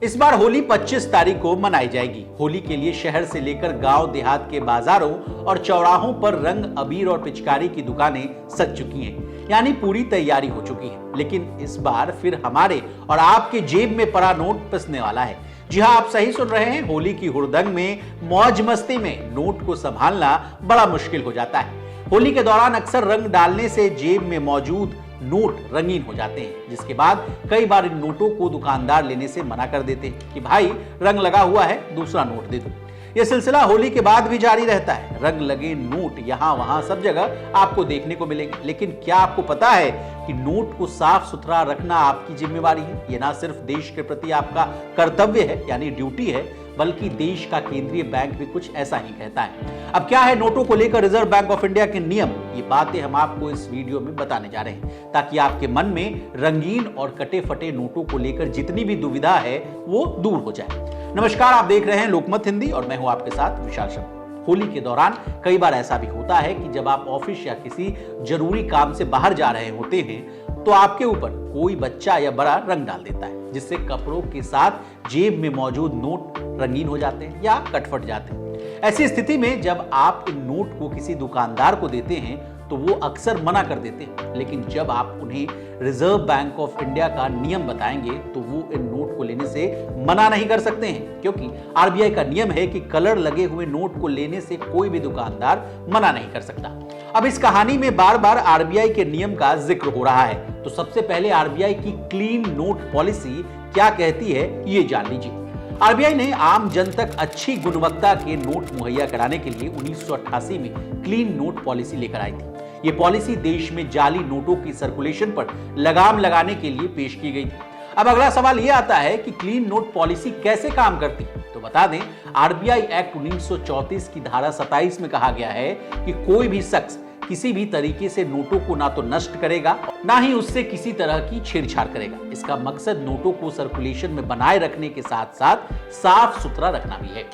इस बार होली 25 तारीख को मनाई जाएगी। होली के लिए शहर से लेकर गांव देहात के बाजारों और चौराहों पर रंग, अबीर और पिचकारी की दुकानें सज चुकी हैं, यानी पूरी तैयारी हो चुकी है। लेकिन इस बार फिर हमारे और आपके जेब में पड़ा नोट पिसने वाला है। जी हां, आप सही सुन रहे हैं। होली की हुड़दंग में, मौज मस्ती में नोट को संभालना बड़ा मुश्किल हो जाता है। होली के दौरान अक्सर रंग डालने से जेब में मौजूद नोट रंगीन हो जाते हैं, जिसके बाद कई बार इन नोटों को दुकानदार लेने से मना कर देते हैं कि भाई रंग लगा हुआ है, दूसरा नोट दे दो। यह सिलसिला होली के बाद भी जारी रहता है। रंग लगे नोट यहां वहां सब जगह आपको देखने को मिलेंगे। लेकिन क्या आपको पता है कि नोट को साफ सुथरा रखना आपकी जिम्मेवारी है? यह ना सिर्फ देश के प्रति आपका कर्तव्य है, यानी ड्यूटी है, बल्कि देश का केंद्रीय बैंक भी कुछ ऐसा ही कहता है। अब क्या है नोटों को लेकर रिजर्व बैंक ऑफ इंडिया के नियम, ये बातें हम आपको इस वीडियो में बताने जा रहे हैं, ताकि आपके मन में रंगीन और कटे फटे नोटों को लेकर जितनी भी दुविधा है वो दूर हो जाए। नमस्कार, आप देख रहे हैं लोकमत हिंदी और मैं हूं आपके साथ विशाल शर्मा। होली के दौरान कई बार ऐसा भी होता है कि जब आप ऑफिस या किसी जरूरी काम से बाहर जा रहे होते हैं तो आपके ऊपर कोई बच्चा या बड़ा रंग डाल देता है, जिससे कपड़ों के साथ जेब में मौजूद नोट रंगीन हो जाते हैं या कटफट जाते हैं। ऐसी स्थिति में जब आप इन नोट को किसी दुकानदार को देते हैं तो वो अक्सर मना कर देते हैं। लेकिन जब आप उन्हें रिजर्व बैंक ऑफ इंडिया का नियम बताएंगे तो वो इन नोट को लेने से मना नहीं कर सकते हैं, क्योंकि आरबीआई का नियम है कि कलर लगे हुए नोट को लेने से कोई भी दुकानदार मना नहीं कर सकता। अब इस कहानी में बार बार आरबीआई के नियम का जिक्र हो रहा है, तो सबसे पहले आरबीआई की क्लीन नोट पॉलिसी क्या कहती है ये जान लीजिए। आरबीआई ने आम जन तक अच्छी गुणवत्ता के नोट मुहैया कराने के लिए 1988 में क्लीन नोट पॉलिसी लेकर आई थी। ये पॉलिसी देश में जाली नोटों की सर्कुलेशन पर लगाम लगाने के लिए पेश की गई थी। अब अगला सवाल ये आता है कि क्लीन नोट पॉलिसी कैसे काम करती है? तो बता दें, आरबीआई एक्ट 1934 की धारा 27 में कहा गया है कि कोई भी शख्स किसी भी तरीके से नोटों को ना तो नष्ट करेगा, ना ही उससे किसी तरह की छेड़छाड़ करेगा। इसका मकसद नोटों को सर्कुलेशन में बनाए रखने के साथ साथ साफ सुथरा रखना भी है।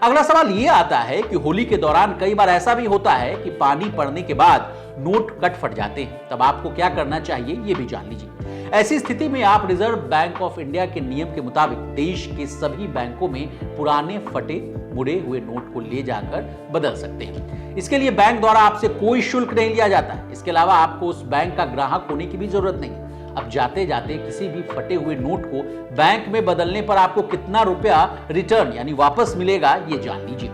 अगला सवाल ये आता है कि होली के दौरान कई बार ऐसा भी होता है कि पानी पड़ने के बाद नोट कट फट जाते हैं, तब आपको क्या करना चाहिए ये भी जान लीजिए। ऐसी स्थिति में आप रिजर्व बैंक ऑफ इंडिया के नियम के मुताबिक देश के सभी बैंकों में पुराने फटे मुड़े हुए नोट को ले जाकर बदल सकते हैं। इसके लिए बैंक द्वारा आपसे कोई शुल्क नहीं लिया जाता है। इसके अलावा आपको उस बैंक का ग्राहक होने की भी जरूरत नहीं है। अब जाते जाते किसी भी फटे हुए नोट को बैंक में बदलने पर आपको कितना रुपया रिटर्न यानी वापस मिलेगा ये जान लीजिए।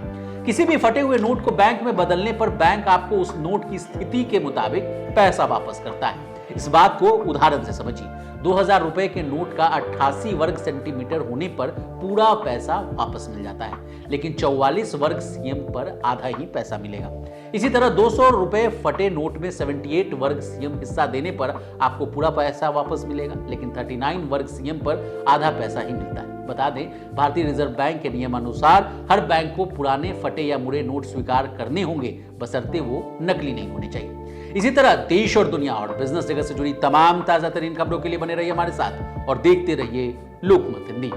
किसी भी फटे हुए नोट को बैंक में बदलने पर बैंक आपको उस नोट की स्थिति के मुताबिक पैसा वापस करता है। इस बात को उदाहरण से समझिए। 2000 रुपए के नोट का 88 वर्ग सेंटीमीटर होने पर पूरा पैसा वापस मिल जाता है, लेकिन 44 वर्ग सीएम पर आधा ही पैसा मिलेगा। इसी तरह 200 रुपए फटे नोट में 78 वर्ग सीएम हिस्सा देने पर आपको पूरा पैसा वापस मिलेगा, लेकिन 39 वर्ग सीएम पर आधा पैसा ही मिलता है। बता दें, भारतीय रिजर्व बैंक के नियमानुसार हर बैंक को पुराने फटे या मुड़े नोट स्वीकार करने होंगे, बशर्ते वो नकली नहीं होने चाहिए। इसी तरह देश और दुनिया और बिजनेस जगत से जुड़ी तमाम ताजा तरीन खबरों के लिए बने रहिए हमारे साथ और देखते रहिए लोकमत हिंदी।